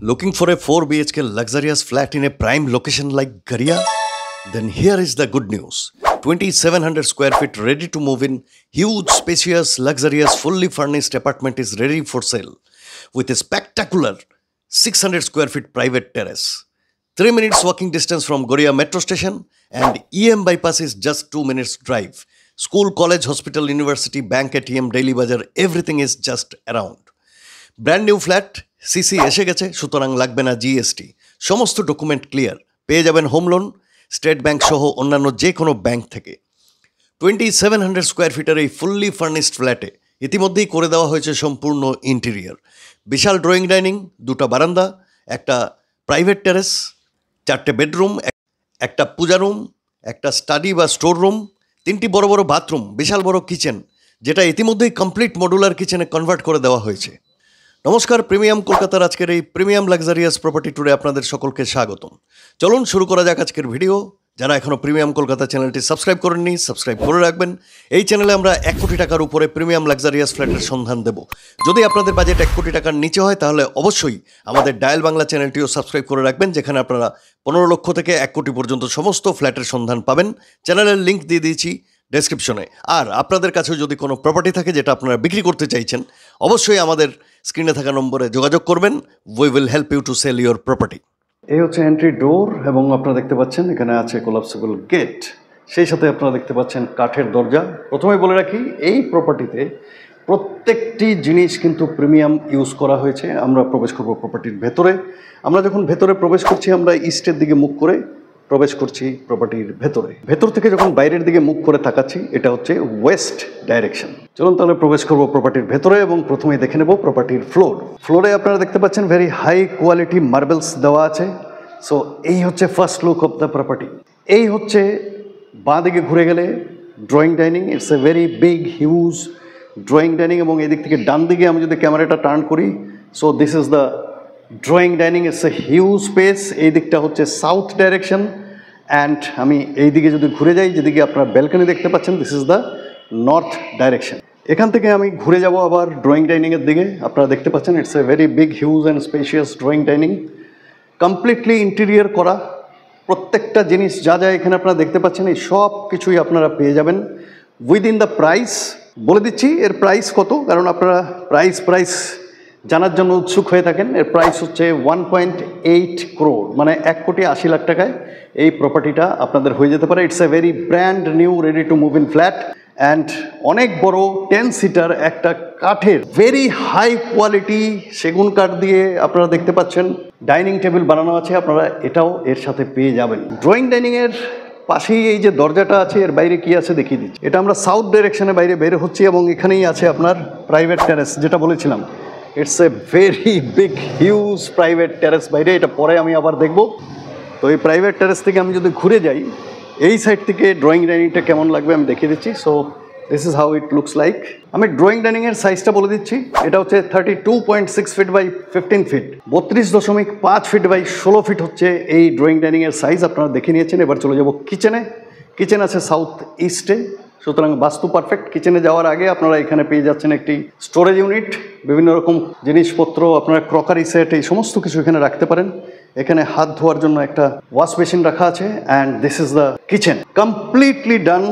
Looking for a 4 BHK luxurious flat in a prime location like Garia? Then here is the good news. 2700 square feet ready to move in, huge, spacious, luxurious, fully furnished apartment is ready for sale with a spectacular 600 square feet private terrace. 3 minutes walking distance from Goria metro station and EM bypass is just 2 minutes drive. School, college, hospital, university, bank, ATM, daily bazaar, everything is just around. Brand new flat CC এসে গেছে, সুতরাং লাগবে না GST. সমস্ত document clear, পেয়ে যাবেন home loan state bank সহ অন্যান্য যে কোনো ব্যাংক থেকে। 2700 স্কোয়ার ফিটের এই ফুললি ফার্নিশড ফ্ল্যাটে ইতিমধ্যেই করে দেওয়া হয়েছে সম্পূর্ণ ইন্টেরিয়র। বিশাল ড্রয়িং ডাইনিং, দুটো বারান্দা, একটা প্রাইভেট টেরেস, 4টে বেডরুম, একটা পূজা রুম, একটা স্টাডি বা স্টোর রুম, 3টি বড় বড় বাথরুম, বিশাল বড় কিচেন, যেটা ইতিমধ্যেই কমপ্লিট মডুলার কিচেনে কনভার্ট করে দেওয়া হয়েছে। নমস্কার, প্রিমিয়াম কলকাতার আজকের এই প্রিমিয়াম লাক্সারিয়াস প্রপার্টি ট্যুরে আপনাদের সকলকে স্বাগতম। চলুন শুরু করা যাক আজকের ভিডিও। যারা এখনও প্রিমিয়াম কলকাতা চ্যানেলটি সাবস্ক্রাইব করেননি, সাবস্ক্রাইব করে রাখবেন। এই চ্যানেলে আমরা 1 কোটি টাকার উপরে প্রিমিয়াম লাক্সারিয়াস ফ্ল্যাটের সন্ধান দেব। যদি আপনাদের বাজেট 1 কোটি টাকার নিচে হয় তাহলে অবশ্যই আমাদের ডায়াল বাংলা চ্যানেলটিও সাবস্ক্রাইব করে রাখবেন, যেখানে আপনারা 15 লক্ষ থেকে 1 কোটি পর্যন্ত সমস্ত ফ্ল্যাটের সন্ধান পাবেন। চ্যানেলের লিঙ্ক দিয়ে দিয়েছি ডেসক্রিপশনে। আর আপনাদের কাছেও যদি কোনো প্রপার্টি থাকে যেটা আপনারা বিক্রি করতে চাইছেন, অবশ্যই আমাদের স্ক্রিনে থাকা নম্বরে যোগাযোগ করবেন। We will help you to sell your property. এই হচ্ছে এন্ট্রি ডোর এবং আপনারা দেখতে পাচ্ছেন এখানে আছে কোলাপসেবল গেট, সেই সাথে আপনারা দেখতে পাচ্ছেন কাঠের দরজা। প্রথমে বলে রাখি, এই প্রপার্টিতে প্রত্যেকটি জিনিস কিন্তু প্রিমিয়াম ইউজ করা হয়েছে। আমরা প্রবেশ করব প্রপার্টির ভেতরে। আমরা যখন ভেতরে প্রবেশ করছি, আমরা ইস্টের দিকে মুখ করে প্রবেশ করছি প্রপার্টির ভেতরে। ভেতর থেকে যখন বাইরের দিকে মুখ করে তাকাচ্ছি, এটা হচ্ছে ওয়েস্ট ডাইরেকশন। চলুন তাহলে প্রবেশ করব প্রপার্টির ভেতরে এবং প্রথমেই দেখে নেব প্রপার্টির ফ্লোরে আপনারা দেখতে পাচ্ছেন ভেরি হাই কোয়ালিটি মার্বেলস দেওয়া আছে। সো এই হচ্ছে first look of the property. এই হচ্ছে বাঁ দিকে ঘুরে গেলে drawing dining. It's a very big huge drawing dining এবং এই দিক থেকে ডান দিকে আমি যদি ক্যামেরাটা টার্ন করি, so this is the drawing dining. It's a huge space. এই দিকটা হচ্ছে সাউথ ডাইরেকশন অ্যান্ড আমি এই দিকে যদি ঘুরে যাই, যেদিকে আপনারা ব্যালকনি দেখতে পাচ্ছেন, this is the north direction. এখান থেকে আমি ঘুরে যাব আবার ড্রয়িং ডাইনিংয়ের দিকে। আপনারা দেখতে পাচ্ছেন it's a very big huge and spacious drawing dining, completely interior করা। প্রত্যেকটা জিনিস যা যা এখানে আপনারা দেখতে পাচ্ছেন, এই সব কিছুই আপনারা পেয়ে যাবেন উইদিন দ্য প্রাইস। বলে দিচ্ছি এর প্রাইস কত, কারণ আপনারা প্রাইস জানার জন্য উৎসুক হয়ে থাকেন। এর প্রাইস হচ্ছে 1.8 crore, মানে 1,80,00,000 টাকায় এই প্রপার্টিটা আপনাদের হয়ে যেতে পারে। It's a very brand new ready to move in flat and অনেক বড় 10 সিটার একটা কাঠের ভেরি হাই কোয়ালিটি সেগুন কাঠ দিয়ে আপনারা দেখতে পাচ্ছেন ডাইনিং টেবিল বানানো আছে। আপনারা এটাও এর সাথে পেয়ে যাবেন। ড্রয়িং ডাইনিংয়ের পাশেই এই যে দরজাটা আছে, এর বাইরে কি আছে দেখিয়ে দিচ্ছি। এটা আমরা সাউথ ডাইরেকশনে বাইরে বের হচ্ছি এবং এখানেই আছে আপনার প্রাইভেট টেরেস, যেটা বলেছিলাম। It's a very big huge private terrace বাইরে, এটা পরে আমি আবার দেখব। তো এই প্রাইভেট টেরেস থেকে আমি যদি ঘুরে যাই, এই সাইড থেকে ড্রয়িং ডাইনিংটা কেমন লাগবে আমি দেখিয়ে দিচ্ছি। So this is how it looks like. আমি ড্রয়িং ডাইনিংয়ের সাইজটা বলে দিচ্ছি। এটা হচ্ছে 32.6 feet by 15 feet, 32.5 feet by 16 feet হচ্ছে এই ড্রয়িং ডাইনিংয়ের সাইজ। আপনারা দেখে নিয়েছেন। এবার চলে যাব কিচেনে। কিচেন আছে সাউথ ইস্টে, সুতরাং বাস্তু পারফেক্ট। কিচেনে যাওয়ার আগে আপনারা এখানে পেয়ে যাচ্ছেন একটি স্টোরেজ ইউনিট, বিভিন্ন রকম জিনিসপত্র, আপনারা ক্রকারি সেট, এই সমস্ত কিছু এখানে রাখতে পারেন। এখানে হাত ধোয়ার জন্য একটা ওয়াশ বেসিন রাখা আছে and this is the kitchen, completely done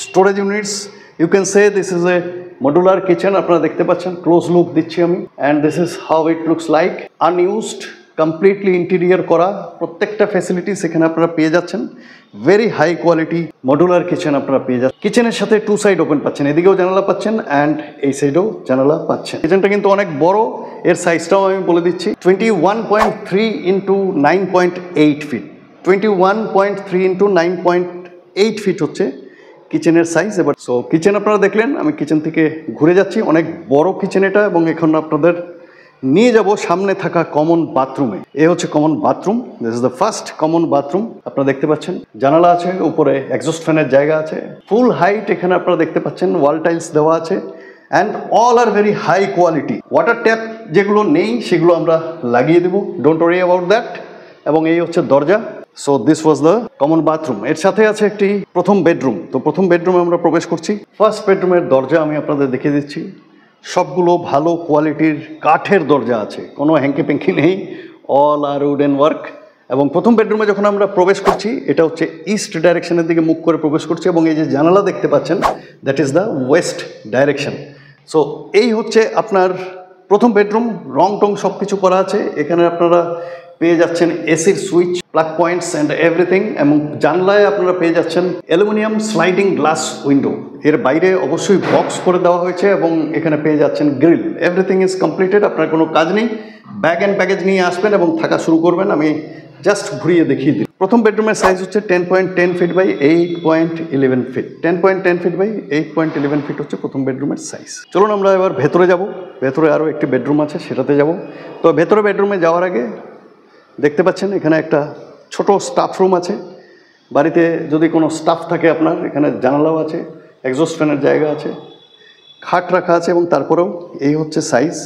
storage units. You can say this is a modular kitchen. আপনারা দেখতে পাচ্ছেন, ক্লোজ লুক দিচ্ছি আমি, and this is how it looks like. Unused, completely interior করা, প্রত্যেকটা facilities এখানে আপনারা পেয়ে যাচ্ছেন। Very high quality modular kitchen আপনারা পেয়ে যাচ্ছেন। কিচেনের সাথে 2 সাইড ওপেন পাচ্ছেন, এদিকেও জানালা পাচ্ছেন অ্যান্ড এই সাইডেও জানালা পাচ্ছেন। কিচেনটা কিন্তু অনেক বড়। এর সাইজটাও আমি বলে দিচ্ছি, 21.3 ইন্টু 9.8 ফিট। 21.3 ইন্টু 9.8 ফিট হচ্ছে কিচেনের সাইজ। এবার সো কিচেন আপনারা দেখলেন, আমি কিচেন থেকে ঘুরে যাচ্ছি। অনেক বড় কিচেন এটা এবং এখন আপনাদের নিয়ে যাব সামনে থাকা কমন বাথরুমে। এ হচ্ছে common bathroom. This is the first common bathroom. আপনারা দেখতে পাচ্ছেন জানালা আছে, উপরে এক্সস্ট ফ্যানের জায়গা আছে, ফুল হাইট এখানে আপনারা দেখতে পাচ্ছেন, ওয়াল টাইলস দেওয়া আছে and all are very high quality. Water tap যেগুলো নেই সেগুলো আমরা লাগিয়ে দেবো, ডোন্ট ওয়ারি অ্যাবাউট দ্যাট। এবং এই হচ্ছে দরজা। So this was the common bathroom. এর সাথে আছে একটি প্রথম বেডরুম। তো প্রথম বেডরুমে আমরা প্রবেশ করছি। ফার্স্ট বেডরুমের দরজা আমি আপনাদের দেখিয়ে দিচ্ছি। সবগুলো ভালো কোয়ালিটির কাঠের দরজা আছে, কোনো হ্যাঙ্কি প্যাঙ্কি নেই। অল আর উডেন ওয়ার্ক। এবং প্রথম বেডরুমে যখন আমরা প্রবেশ করছি, এটা হচ্ছে ইস্ট ডাইরেকশনের দিকে মুখ করে প্রবেশ করছি, এবং এই যে জানালা দেখতে পাচ্ছেন, that is the West direction. So এই হচ্ছে আপনার প্রথম বেডরুম। রং টং সব কিছু করা আছে। এখানে আপনারা পেয়ে যাচ্ছেন এসির switch, plug points and everything, এবং জানলায় আপনারা পেয়ে যাচ্ছেন অ্যালুমিনিয়াম স্লাইডিং গ্লাস উইন্ডো। এর বাইরে অবশ্যই বক্স করে দেওয়া হয়েছে, এবং এখানে পেয়ে যাচ্ছেন গ্রিল। এভরিথিং ইজ কমপ্লিটেড, আপনার কোনো কাজ নেই। ব্যাগ অ্যান্ড প্যাকেজ নিয়ে আসবেন এবং থাকা শুরু করবেন। আমি জাস্ট ঘুরিয়ে দেখিয়ে দিই। প্রথম বেডরুমের সাইজ হচ্ছে 10.10 feet by 8.11 feet. 10.10 feet by 8.11 feet হচ্ছে প্রথম বেডরুমের সাইজ। চলুন আমরা এবার ভেতরে যাব। ভেতরে আরও একটি বেডরুম আছে, সেটাতে যাব। তো ভেতরে বেডরুমে যাওয়ার আগে দেখতে পাচ্ছেন এখানে একটা ছোট স্টাফ রুম আছে। বাড়িতে যদি কোনো স্টাফ থাকে আপনার, এখানে জানালাও আছে, এক্সস্ট ফ্যানের জায়গা আছে, খাট রাখা আছে, এবং তারপরেও এই হচ্ছে সাইজ,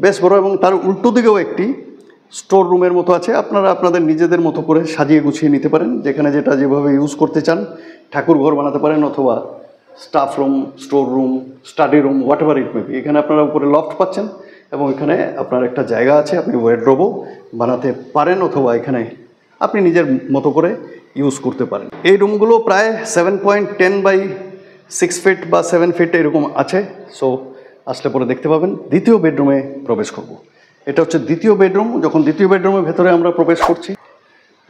বেশ বড়। এবং তার উল্টো দিকেও একটি স্টোর রুমের মতো আছে। আপনারা আপনাদের নিজেদের মতো করে সাজিয়ে গুছিয়ে নিতে পারেন, যেখানে যেটা যেভাবে ইউজ করতে চান। ঠাকুর ঘর বানাতে পারেন, অথবা staff room, store room, study room, what ever it maybe. এখানে আপনারা উপরে লফট পাচ্ছেন, এবং এখানে আপনার একটা জায়গা আছে, আপনি ওয়ার্ডরোবও বানাতে পারেন, অথবা এখানে আপনি নিজের মতো করে ইউজ করতে পারেন। এই রুমগুলো প্রায় 7.10 বাই 6 ফিট বা 7 ফিট এরকম আছে। সো আসলে পরে দেখতে পাবেন। দ্বিতীয় বেডরুমে প্রবেশ করব। এটা হচ্ছে দ্বিতীয় বেডরুম। যখন দ্বিতীয় বেডরুমের ভেতরে আমরা প্রবেশ করছি,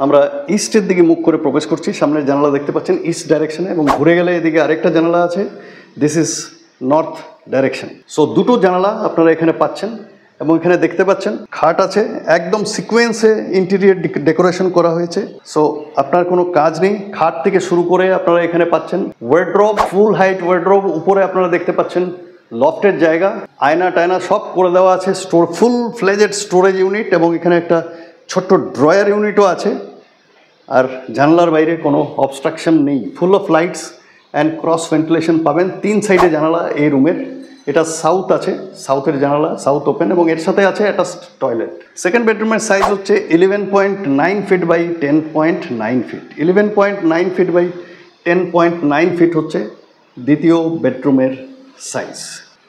আমরা ইস্টের দিকে মুখ করে প্রবেশ করছি। সামনের জানালা দেখতে পাচ্ছেন ইস্ট ডাইরেকশনে, এবং ঘুরে গেলে এদিকে আরেকটা জানালা আছে, this is north direction. So দুটো জানালা আপনারা এখানে পাচ্ছেন, এবং এখানে দেখতে পাচ্ছেন খাট আছে, একদম সিকোয়েন্সে ইন্টেরিয়র ডেকোরেশন করা হয়েছে। সো আপনার কোনো কাজ নেই। খাট থেকে শুরু করে আপনারা এখানে পাচ্ছেন ওয়ার্ডরোব, ফুল হাইট ওয়ার্ডরোব। উপরে আপনারা দেখতে পাচ্ছেন লফটের জায়গা, আয়না টায়না সব করে দেওয়া আছে, store, full fledged storage unit, এবং এখানে একটা ছোট্ট ড্রয়ার ইউনিটও আছে। আর জানলার বাইরে কোনো অবস্ট্রাকশন নেই, ফুল of lights and cross ventilation পাবেন। 3 সাইডে জানালা এই রুমের। এটা সাউথ আছে, সাউথের জানালা, সাউথ ওপেন, এবং এর সাথে আছে একটা টয়লেট। সেকেন্ড বেডরুমের সাইজ হচ্ছে 11.9 feet by 10.9 feet. 11.9 feet by 10.9 feet হচ্ছে দ্বিতীয় বেডরুমের সাইজ।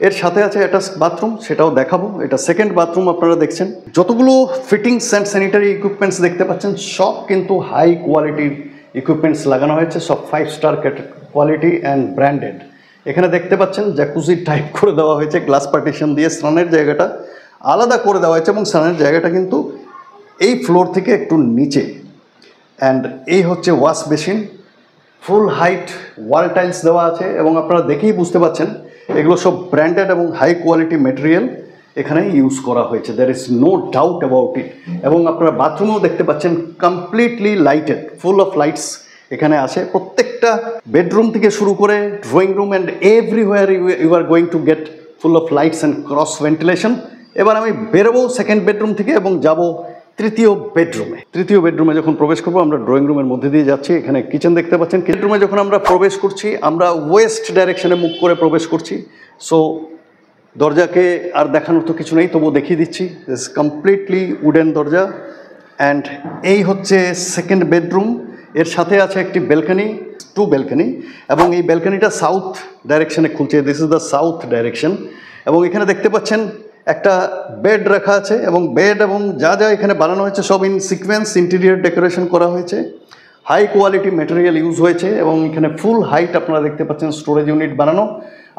এর সাথে আছে অ্যাটাচ বাথরুম, সেটাও দেখাবো। এটা সেকেন্ড বাথরুম আপনারা দেখছেন। যতগুলো ফিটিংস অ্যান্ড স্যানিটারি ইকুইপমেন্টস দেখতে পাচ্ছেন, সব কিন্তু হাই কোয়ালিটির ইকুইপমেন্টস লাগানো হয়েছে, সব 5 স্টার কোয়ালিটি অ্যান্ড ব্র্যান্ডেড। এখানে দেখতে পাচ্ছেন জ্যাকুজি টাইপ করে দেওয়া হয়েছে, গ্লাস পার্টিশন দিয়ে স্নানের জায়গাটা আলাদা করে দেওয়া হয়েছে, এবং স্নানের জায়গাটা কিন্তু এই ফ্লোর থেকে একটু নিচে। অ্যান্ড এই হচ্ছে ওয়াশ বেসিন, ফুল হাইট ওয়াল টাইলস দেওয়া আছে, এবং আপনারা দেখেই বুঝতে পাচ্ছেন এগুলো সব ব্র্যান্ডেড এবং হাই কোয়ালিটি মেটেরিয়াল এখানে ইউজ করা হয়েছে। There is no doubt about it. এবং আপনারা বাথরুমেও দেখতে পাচ্ছেন completely lighted, full of lights এখানে আছে। প্রত্যেকটা বেডরুম থেকে শুরু করে drawing room and everywhere you are going to get full of lights and cross ventilation. এবার আমি বেরোবো সেকেন্ড বেডরুম থেকে এবং যাব তৃতীয় বেডরুমে। তৃতীয় বেডরুমে যখন প্রবেশ করবো, আমরা ড্রয়িং রুমের মধ্যে দিয়ে যাচ্ছি। এখানে কিচেন দেখতে পাচ্ছেন। বেডরুমে যখন আমরা প্রবেশ করছি, আমরা ওয়েস্ট ডাইরেকশনে মুখ করে প্রবেশ করছি। সো দরজাকে আর দেখানোর তো কিছু নেই, তবুও দেখিয়ে দিচ্ছি। দিস কমপ্লিটলি উডেন দরজা। অ্যান্ড এই হচ্ছে সেকেন্ড বেডরুম। এর সাথে আছে একটি ব্যালকনি, 2 ব্যালকনি, এবং এই ব্যালকনিটা সাউথ ডাইরেকশনে খুলছে। This is the south direction. এবং এখানে দেখতে পাচ্ছেন একটা বেড রাখা আছে, এবং বেড এবং যা যা এখানে বানানো হয়েছে সব ইন সিকোয়েন্স ইন্টেরিয়র ডেকোরেশন করা হয়েছে, হাই কোয়ালিটি ম্যাটেরিয়াল ইউজ হয়েছে। এবং এখানে ফুল হাইট আপনারা দেখতে পাচ্ছেন স্টোরেজ ইউনিট বানানো।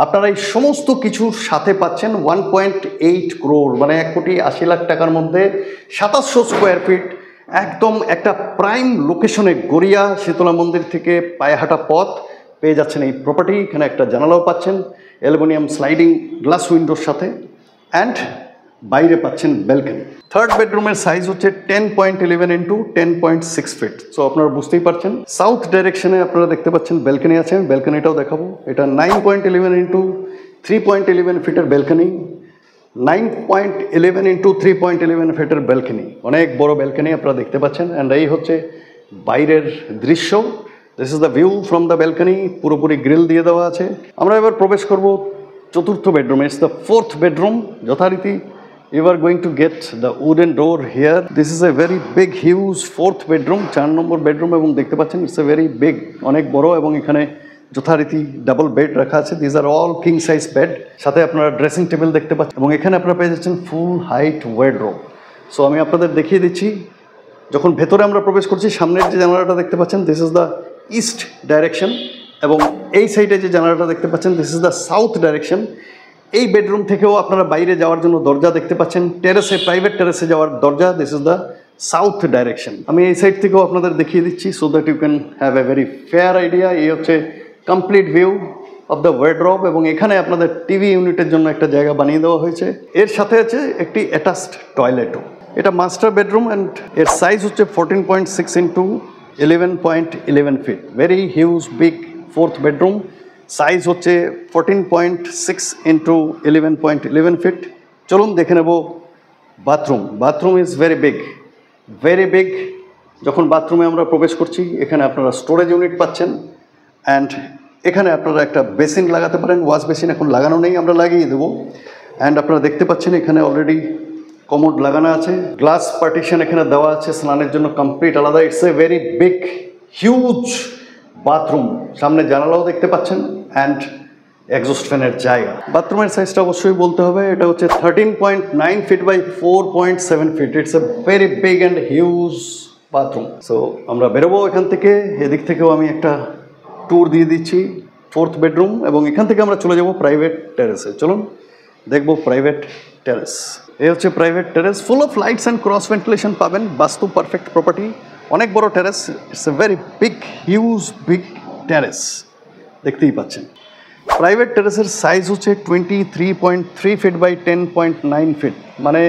আপনারা এই সমস্ত কিছুর সাথে পাচ্ছেন 1.8 crore, মানে 1,80,00,000 টাকার মধ্যে 2700 স্কোয়ার ফিট, একদম একটা প্রাইম লোকেশনে, গড়িয়া শীতলা মন্দির থেকে পায়ে হাঁটা পথ পেয়ে যাচ্ছেন এই প্রপার্টি। এখানে একটা জানালাও পাচ্ছেন অ্যালুমিনিয়াম স্লাইডিং গ্লাস উইন্ডোর সাথে, অ্যান্ড বাইরে পাচ্ছেন ব্যালকনি। থার্ড বেডরুমের সাইজ হচ্ছে 10.11 ইন্টু 10.6 ফিট। সো আপনারা বুঝতেই পারছেন সাউথ ডাইরেকশনে আপনারা দেখতে পাচ্ছেন ব্যালকনি আছে। আমি ব্যালকনিটাও দেখাবো। এটা 9.11 ইন্টু 3.11 ফিটের ব্যালকনি। 9.11 ইন্টু 3.11 ফিটের ব্যালকনি, অনেক বড় ব্যালকনি আপনারা দেখতে পাচ্ছেন। অ্যান্ড এই হচ্ছে বাইরের দৃশ্য। This is the view from the balcony. পুরোপুরি গ্রিল দিয়ে দেওয়া আছে। আমরা এবার প্রবেশ করব চতুর্থ বেডরুমে। It's the fourth bedroom. যথারীতি you are going to get the wooden door here. This is a very big huge fourth bedroom, 4 number bedroom. এবং দেখতে পাচ্ছেন ইটস এ ভেরি বিগ, অনেক বড়। এবং এখানে যথারীতি ডাবল বেড রাখা আছে। These are all king size bed. সাথে আপনারা ড্রেসিং টেবিল দেখতে পাচ্ছেন, এবং এখানে আপনারা পেয়ে যাচ্ছেন ফুল হাইট ওয়ার্ডরোব। সো আমি আপনাদের দেখিয়ে দিচ্ছি। যখন ভেতরে আমরা প্রবেশ করছি, সামনের যে জানালাটা দেখতে পাচ্ছেন, this is the east direction, এবং এই সাইডে যে জানালাটা দেখতে পাচ্ছেন, this is the south direction. এই বেডরুম থেকেও আপনারা বাইরে যাওয়ার জন্য দরজা দেখতে পাচ্ছেন, টেরেসে, প্রাইভেট টেরেসে যাওয়ার দরজা, this is the south direction. আমি এই সাইড থেকেও আপনাদের দেখিয়ে দিচ্ছি so that you can have a very fair idea. এই হচ্ছে complete view of the wardrobe, এবং এখানে আপনাদের টিভি ইউনিটের জন্য একটা জায়গা বানিয়ে দেওয়া হয়েছে। এর সাথে আছে একটি অ্যাটাচড টয়লেটও। এটা মাস্টার বেডরুম অ্যান্ড এর সাইজ হচ্ছে 14.6 into 11.11 feet, very huge big fourth bedroom. Size হচ্ছে 14.6 ইন্টু 11.11 ফিট। চলুন দেখে নেব bathroom. Bathroom is very big. যখন বাথরুমে আমরা প্রবেশ করছি, এখানে আপনারা স্টোরেজ ইউনিট পাচ্ছেন, অ্যান্ড এখানে আপনারা একটা বেসিন লাগাতে পারেন। ওয়াশ বেসিন এখন লাগানো নেই, আমরা লাগিয়ে দেবো। অ্যান্ড আপনারা দেখতে পাচ্ছেন এখানে অলরেডি কমোড লাগানো আছে, গ্লাস পার্টিশন এখানে দেওয়া আছে স্নানের জন্য কমপ্লিট আলাদা। It's a very big huge bathroom. সামনে জানালাও দেখতে পাচ্ছেন অ্যান্ড এক্সস্ট ফ্যানের জায়গা। বাথরুমের সাইজটা অবশ্যই বলতে হবে, এটা হচ্ছে 13.9 feet by 4.7 feet. It's a very big and huge bathroom. So আমরা বেরোবো এখান থেকে। এদিক থেকেও আমি একটা ট্যুর দিয়ে দিচ্ছি ফোর্থ বেডরুম, এবং এখান থেকে আমরা চলে যাব প্রাইভেট টেরেসে। চলুন দেখবো প্রাইভেট টেরেস। এই হচ্ছে private terrace, full of lights and cross ventilation পাবেন। বাস্তু পারফেক্ট প্রপার্টি, অনেক বড় terrace. It's a very big terrace, দেখতেই পাচ্ছেন। প্রাইভেট টেরেসের সাইজ হচ্ছে 23.3 ফিট বাই 10.9 ফিট, মানে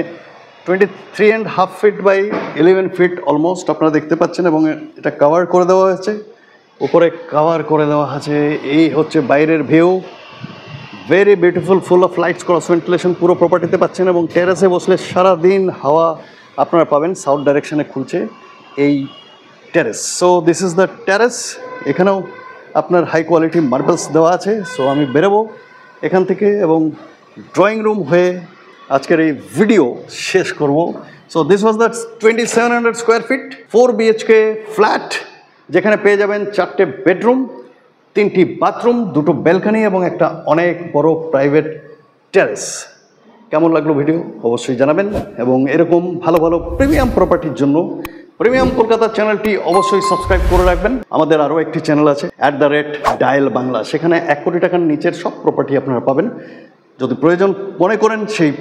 23.5 ফিট বাই 11 ফিট অলমোস্ট আপনারা দেখতে পাচ্ছেন। এবং এটা কাভার করে দেওয়া হয়েছে, উপরে কাভার করে দেওয়া আছে। এই হচ্ছে বাইরের view, very beautiful, full of lights, cross ventilation পুরো প্রপার্টিতে পাচ্ছেন। এবং টেরেসে বসলে সারাদিন হাওয়া আপনারা পাবেন। সাউথ ডাইরেকশনে খুলছে এই terrace. So this is the terrace. এখানেও আপনার হাই কোয়ালিটি মার্বেলস দেওয়া আছে। সো আমি বেরোবো এখান থেকে এবং ড্রয়িং রুম হয়ে আজকের এই ভিডিও শেষ করব। So this was the 2700 square feet 4 BHK flat, যেখানে পেয়ে যাবেন 4টে বেডরুম, 3টি বাথরুম, 2টো ব্যালকনি এবং একটা অনেক বড় প্রাইভেট টেরেস। কেমন লাগলো ভিডিও অবশ্যই জানাবেন, এবং এরকম ভালো ভালো প্রিমিয়াম প্রপার্টির জন্য প্রিমিয়াম কলকাতা চ্যানেলটি অবশ্যই সাবস্ক্রাইব করে রাখবেন। আমাদের আরও একটি চ্যানেল আছে @ডায়াল বাংলা, সেখানে 1 কোটি টাকার নিচের সব প্রপার্টি আপনারা পাবেন। যদি প্রয়োজন মনে করেন সেই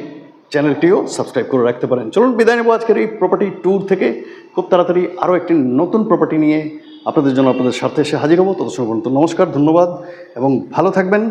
চ্যানেলটিও সাবস্ক্রাইব করে রাখতে পারেন। চলুন বিদায় নেব আজকের এই প্রপার্টি ট্যুর থেকে। খুব তাড়াতাড়ি আরও একটি নতুন প্রপার্টি নিয়ে আপনাদের জন্য আপনাদের স্বার্থে এসে হাজির হবো। তত সময় পর্যন্ত নমস্কার, ধন্যবাদ এবং ভালো থাকবেন।